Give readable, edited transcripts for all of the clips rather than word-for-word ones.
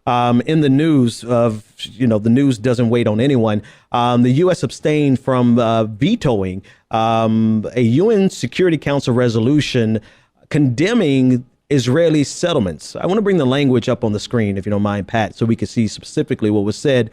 in the news of, the news doesn't wait on anyone. The U.S. abstained from vetoing a UN Security Council resolution condemning Israeli settlements. I want to bring the language up on the screen, if you don't mind, Pat, so we can see specifically what was said.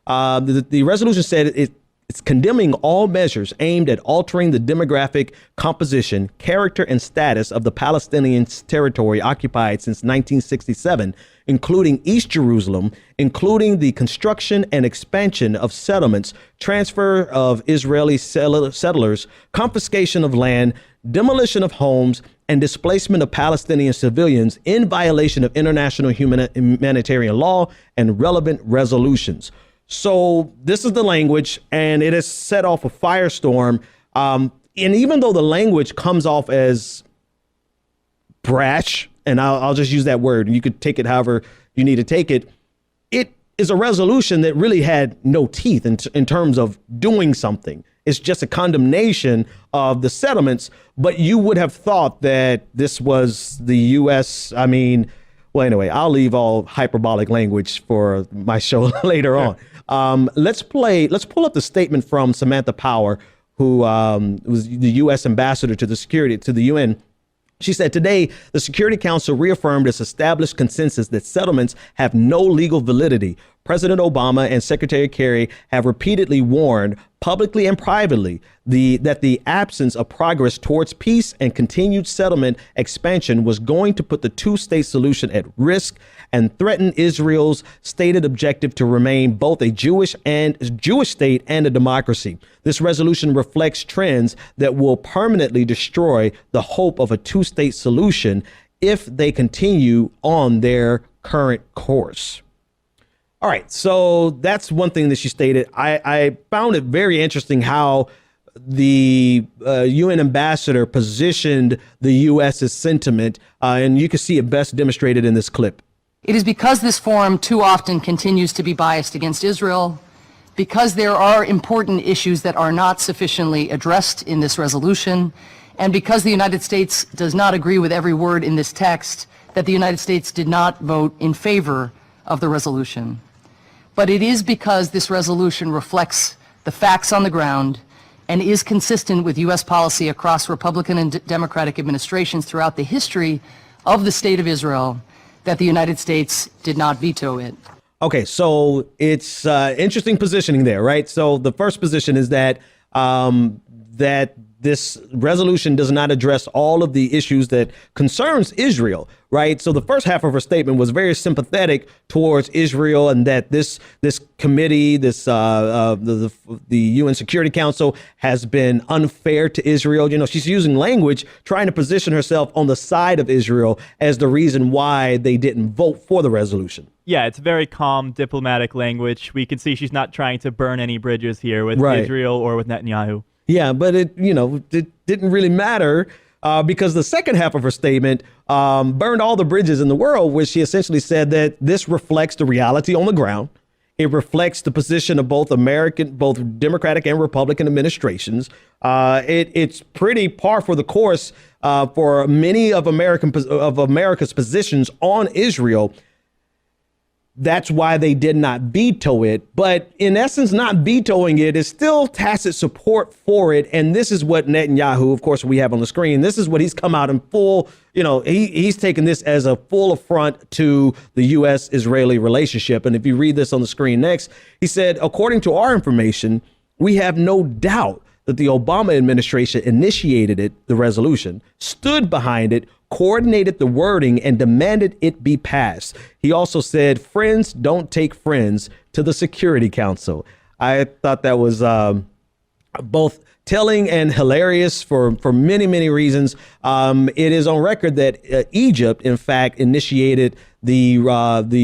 The resolution said it's condemning all measures aimed at altering the demographic composition, character, and status of the Palestinian territory occupied since 1967, including East Jerusalem, including the construction and expansion of settlements, transfer of Israeli settlers, confiscation of land, demolition of homes, and displacement of Palestinian civilians in violation of international humanitarian law and relevant resolutions. So this is the language, and it has set off a firestorm. And even though the language comes off as brash, and I'll just use that word, and you could take it however you need to take it, it is a resolution that really had no teeth in terms of doing something. It's just a condemnation of the settlements. But you would have thought that this was the U.S. Well, anyway, I'll leave all hyperbolic language for my show later on. Let's pull up the statement from Samantha Power, who was the U.S. ambassador to the UN. She said, today, the Security Council reaffirmed its established consensus that settlements have no legal validity. President Obama and Secretary Kerry have repeatedly warned, publicly and privately, that the absence of progress towards peace and continued settlement expansion was going to put the two-state solution at risk and threaten Israel's stated objective to remain both a Jewish state and a democracy. This resolution reflects trends that will permanently destroy the hope of a two-state solution if they continue on their current course. All right, so that's one thing that she stated. I found it very interesting how the UN ambassador positioned the U.S.'s sentiment, and you can see it best demonstrated in this clip. It is because this forum too often continues to be biased against Israel, because there are important issues that are not sufficiently addressed in this resolution, and because the United States does not agree with every word in this text, that the United States did not vote in favor of the resolution. But it is because this resolution reflects the facts on the ground and is consistent with U.S. policy across Republican and Democratic administrations throughout the history of the State of Israel that the United States did not veto it. Okay, so it's interesting positioning there, right? So the first position is that that this resolution does not address all of the issues that concerns Israel, right? So the first half of her statement was very sympathetic towards Israel, and that this committee, the UN Security Council, has been unfair to Israel. You know, she's using language trying to position herself on the side of Israel as the reason why they didn't vote for the resolution. Yeah, it's very calm, diplomatic language. We can see she's not trying to burn any bridges here with Israel or with Netanyahu. Yeah, but it didn't really matter because the second half of her statement burned all the bridges in the world, where she essentially said that this reflects the reality on the ground. It reflects the position of both Democratic and Republican administrations. It's pretty par for the course for many of America's positions on Israel. That's why they did not veto it. But in essence, not vetoing it is still tacit support for it. And this is what Netanyahu, of course, we have on the screen. This is what he's come out in full. He's taken this as a full affront to the U.S.-Israeli relationship. And if you read this on the screen next, he said, according to our information, we have no doubt that the Obama administration initiated the resolution, stood behind it, coordinated the wording, and demanded it be passed. He also said, friends don't take friends to the Security Council. I thought that was both telling and hilarious for many, many reasons. It is on record that Egypt, in fact, initiated the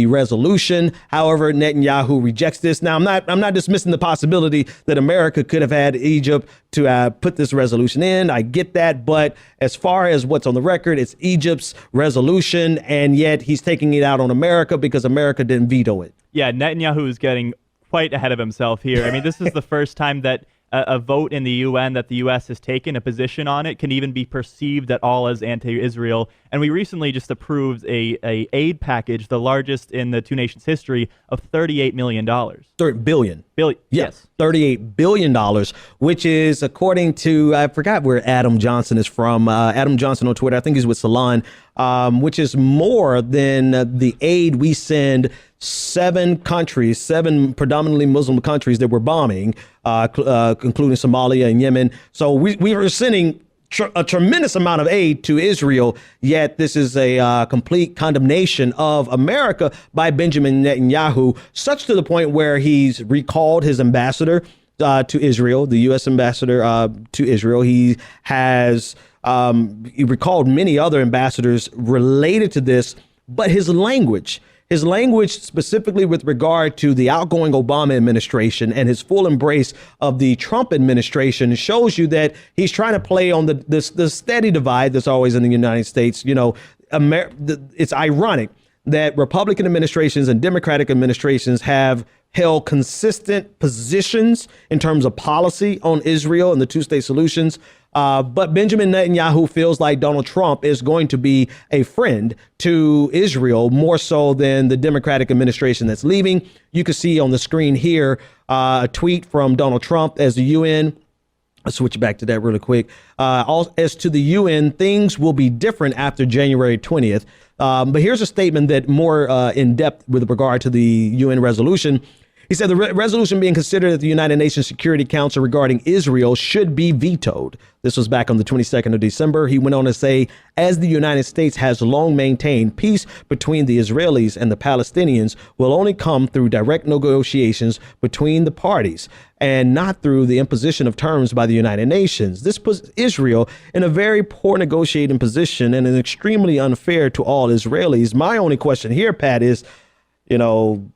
resolution. However, Netanyahu rejects this. Now, I'm not dismissing the possibility that America could have had Egypt to put this resolution in. I get that. But as far as what's on the record, it's Egypt's resolution. And yet he's taking it out on America because America didn't veto it. Yeah, Netanyahu is getting quite ahead of himself here. I mean, this is the first time that a vote in the UN that the U.S. has taken a position on it can even be perceived at all as anti-Israel. And we recently just approved a aid package, the largest in the two nations' history, of $38 million. Billion. Yes. $38 billion, which is, according to, I forgot where Adam Johnson is from, Adam Johnson on Twitter, I think he's with Salon, which is more than the aid we send seven predominantly Muslim countries that we're bombing, including Somalia and Yemen. So we were sending a tremendous amount of aid to Israel, yet this is a complete condemnation of America by Benjamin Netanyahu, such to the point where he's recalled his ambassador to Israel, the U.S. ambassador to Israel. He has he recalled many other ambassadors related to this, but his language specifically with regard to the outgoing Obama administration and his full embrace of the Trump administration shows you that he's trying to play on the steady divide that's always in the United States. You know, it's ironic that Republican administrations and Democratic administrations have held consistent positions in terms of policy on Israel and the two-state solutions. But Benjamin Netanyahu feels like Donald Trump is going to be a friend to Israel more so than the Democratic administration that's leaving. You can see on the screen here a tweet from Donald Trump as the UN. I'll switch back to that really quick. As to the UN, things will be different after January 20th. But here's a statement that more in depth with regard to the UN resolution. He said the resolution being considered at the United Nations Security Council regarding Israel should be vetoed. This was back on the 22nd of December. He went on to say, as the United States has long maintained, peace between the Israelis and the Palestinians will only come through direct negotiations between the parties and not through the imposition of terms by the United Nations. This puts Israel in a very poor negotiating position and is extremely unfair to all Israelis. My only question here, Pat, is, you know,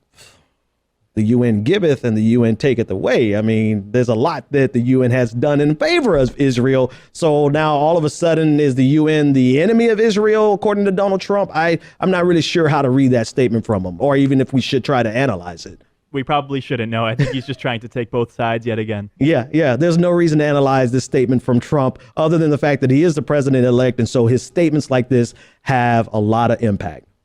the UN giveth and the UN taketh away. I mean, there's a lot that the UN has done in favor of Israel. So now all of a sudden is the UN the enemy of Israel, according to Donald Trump? I'm not really sure how to read that statement from him, or even if we should try to analyze it. We probably shouldn't know. I think he's just trying to take both sides yet again. Yeah. There's no reason to analyze this statement from Trump other than the fact that he is the president-elect. And so his statements like this have a lot of impact.